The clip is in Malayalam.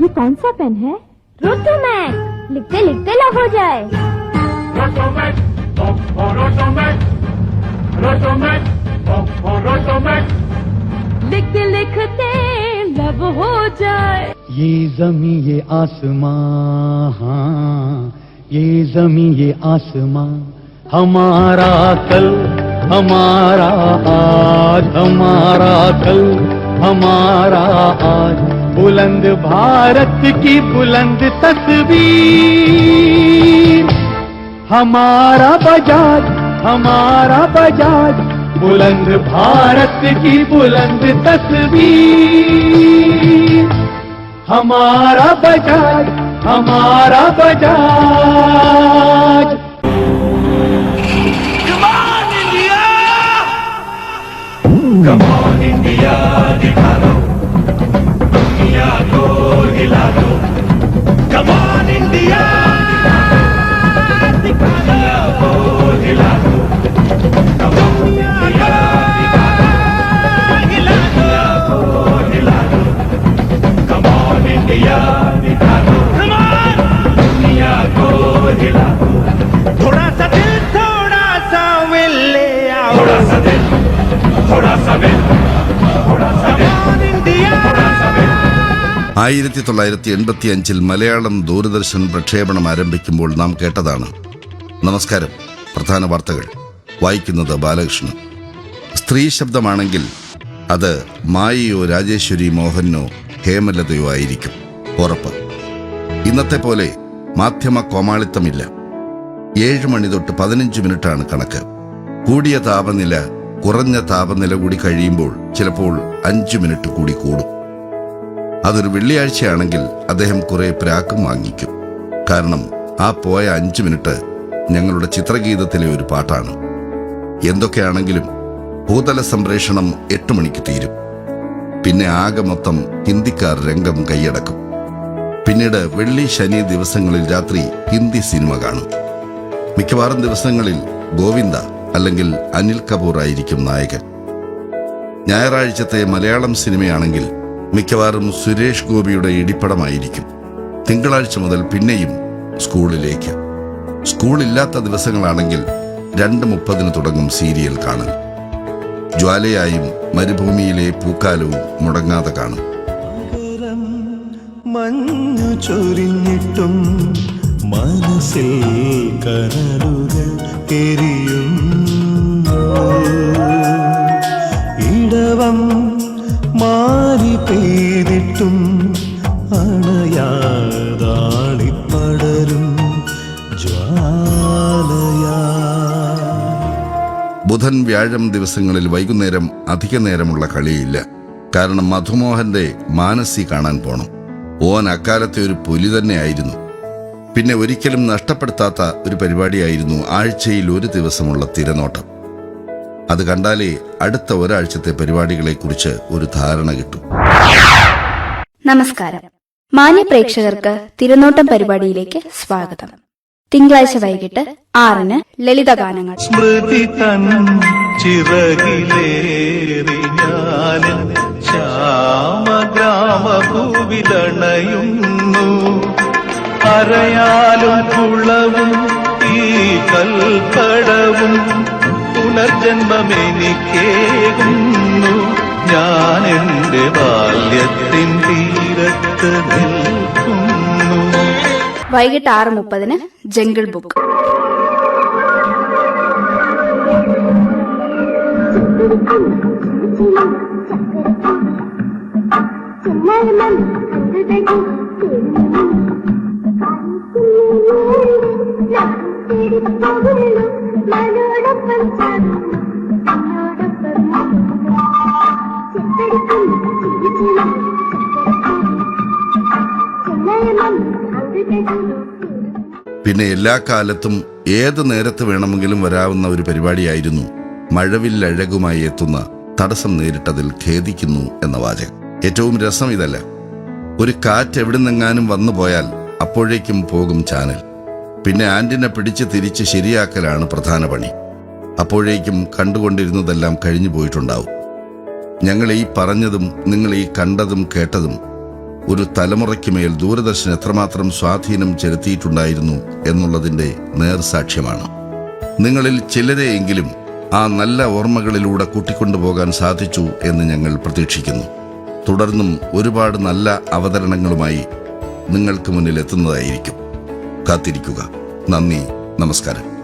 ये कौन सा पेन है? रोटोमैक, लिखते लिखते लव हो जाए। रोटोमैक, रोटोमैक, रोटोमैक, रोटोमैक, लिखते लिखते लव हो जाए। ये ज़मीं ये आसमां, हाँ ये ज़मीं ये आसमां, हमारा कल हमारा आज, हमारा कल हमारा आज, बुलंद भारत की बुलंद तस्वीर, हमारा बजाज हमारा बजाज, बुलंद भारत की बुलंद तस्वीर, हमारा बजाज हमारा बजाज। Come on India, दिखा दो दुनिया को हिला दो। Come on India, दिखा दो हिला दो। Come on India, दिखा दो हिला दो हिला दो। Come on India, दिखा दो दुनिया को हिला दो। थोड़ा सा दिल थोड़ा सा will ले आओ, थोड़ा सा दिल थोड़ा सा will, थोड़ा सा will, 1985 മലയാളം ദൂരദർശൻ പ്രക്ഷേപണം ആരംഭിക്കുമ്പോൾ നാം കേട്ടതാണ്. നമസ്കാരം. പ്രധാന വാർത്തകൾ വായിക്കുന്നത് ബാലകൃഷ്ണൻ. സ്ത്രീ ശബ്ദമാണെങ്കിൽ അത് മായയോ രാജേശ്വരി മോഹനോ ഹേമലതയോ ആയിരിക്കും, ഉറപ്പ്. ഇന്നത്തെ പോലെ മാധ്യമ കോമാളിത്തമില്ല. 7 മണി തൊട്ട് 15 മിനിറ്റാണ് കണക്ക്. കൂടിയ താപനില കുറഞ്ഞ താപനില കൂടി കഴിയുമ്പോൾ ചിലപ്പോൾ 5 മിനിറ്റ് കൂടി കൂടും. അതൊരു വെള്ളിയാഴ്ചയാണെങ്കിൽ അദ്ദേഹം കുറെ പ്രാക്കും വാങ്ങിക്കും. കാരണം ആ പോയ 5 മിനിറ്റ് ഞങ്ങളുടെ ചിത്രഗീതത്തിലെ ഒരു പാട്ടാണ്. എന്തൊക്കെയാണെങ്കിലും ഭൂതല സംപ്രേഷണം 8 മണിക്ക് തീരും. പിന്നെ ആകെ മൊത്തം ഹിന്ദിക്കാർ രംഗം കൈയടക്കും. പിന്നീട് വെള്ളി ശനി ദിവസങ്ങളിൽ രാത്രി ഹിന്ദി സിനിമ കാണും. മിക്കവാറും ദിവസങ്ങളിൽ ഗോവിന്ദ അല്ലെങ്കിൽ അനിൽ കപൂർ ആയിരിക്കും നായകൻ. ഞായറാഴ്ചത്തെ മലയാളം സിനിമയാണെങ്കിൽ മിക്കവാറും സുരേഷ് ഗോപിയുടെ ഇടിപ്പടമായിരിക്കും. തിങ്കളാഴ്ച മുതൽ പിന്നെയും സ്കൂളിലേക്ക്. സ്കൂളില്ലാത്ത ദിവസങ്ങളാണെങ്കിൽ 2:30 തുടങ്ങും സീരിയൽ കാണൽ. ജ്വാലയായും മരുഭൂമിയിലെ പൂക്കാലവും മുടങ്ങാതെ കാണും. മഞ്ഞു ചൊരിഞ്ഞിട്ടും മനസ്സിൽ കനലുകൾ എരിയും, ഇടവം മാറി പെയ്തിട്ടും അണയാതാളിപ്പടരും ജ്വാലയാ. ബുധൻ വ്യാഴം ദിവസങ്ങളിൽ വൈകുന്നേരം അധിക നേരമുള്ള കളിയില്ല. കാരണം മധുമോഹന്റെ മാനസി കാണാൻ പോണം. ഓൻ അക്കാലത്തെ ഒരു പുലി തന്നെയായിരുന്നു. പിന്നെ ഒരിക്കലും നഷ്ടപ്പെടുത്താത്ത ഒരു പരിപാടിയായിരുന്നു ആഴ്ചയിൽ ഒരു ദിവസമുള്ള തിരനോട്ടം. അത് കണ്ടാലേ അടുത്ത ഒരാഴ്ചത്തെ പരിപാടികളെക്കുറിച്ച് ഒരു ധാരണ കിട്ടും. നമസ്കാരം. മാന്യ പ്രേക്ഷകർക്ക് തിരനോട്ടം പരിപാടിയിലേക്ക് സ്വാഗതം. തിങ്കളാഴ്ച വൈകിട്ട് 6-ന് ലളിതഗാനങ്ങൾ. സ്മൃതി തൻ ചിറകിലേറി ഞാനും ശ്യാമഗ്രാമഭൂവിലണയുന്നു, അരയാലും കുളവും ഈ കൽപ്പടവും പുനർജന്മമെനിക്കേകുന്നു. ഞാൻ എന്റെ ബാല്യത്തിൻ തീരത്ത് നിൽക്കുന്നു. വൈകിട്ട് 6:30-ന് ജംഗിൾ ബുക്ക്. പിന്നെ എല്ലാ കാലത്തും ഏത് നേരത്ത് വേണമെങ്കിലും വരാവുന്ന ഒരു പരിപാടിയായിരുന്നു മഴവില്ലഴകുമായി എത്തുന്ന തടസ്സം നേരിട്ടതിൽ ഖേദിക്കുന്നു എന്ന വാചകം. ഏറ്റവും രസം ഇതല്ല. ഒരു കാറ്റ് എവിടുന്നെങ്ങാനും വന്നു പോയാൽ അപ്പോഴേക്കും പോകും ചാനൽ. പിന്നെ ആന്റിന പിടിച്ച് തിരിച്ച് ശരിയാക്കലാണ് പ്രധാന പണി. അപ്പോഴേക്കും കണ്ടുകൊണ്ടിരുന്നതെല്ലാം കഴിഞ്ഞു പോയിട്ടുണ്ടാവും. ഞങ്ങൾ ഈ പറഞ്ഞതും നിങ്ങൾ ഈ കണ്ടതും കേട്ടതും ഒരു തലമുറയ്ക്ക് മേൽ ദൂരദർശൻ എത്രമാത്രം സ്വാധീനം ചെലുത്തിയിട്ടുണ്ടായിരുന്നു എന്നുള്ളതിൻ്റെ നേർസാക്ഷ്യമാണ്. നിങ്ങളിൽ ചിലരെയെങ്കിലും ആ നല്ല ഓർമ്മകളിലൂടെ കൂട്ടിക്കൊണ്ടുപോകാൻ സാധിച്ചു എന്ന് ഞങ്ങൾ പ്രതീക്ഷിക്കുന്നു. തുടർന്നും ഒരുപാട് നല്ല അവതരണങ്ങളുമായി നിങ്ങൾക്ക് മുന്നിൽ എത്തുന്നതായിരിക്കും. കാത്തിരിക്കുക. നന്ദി, നമസ്കാരം.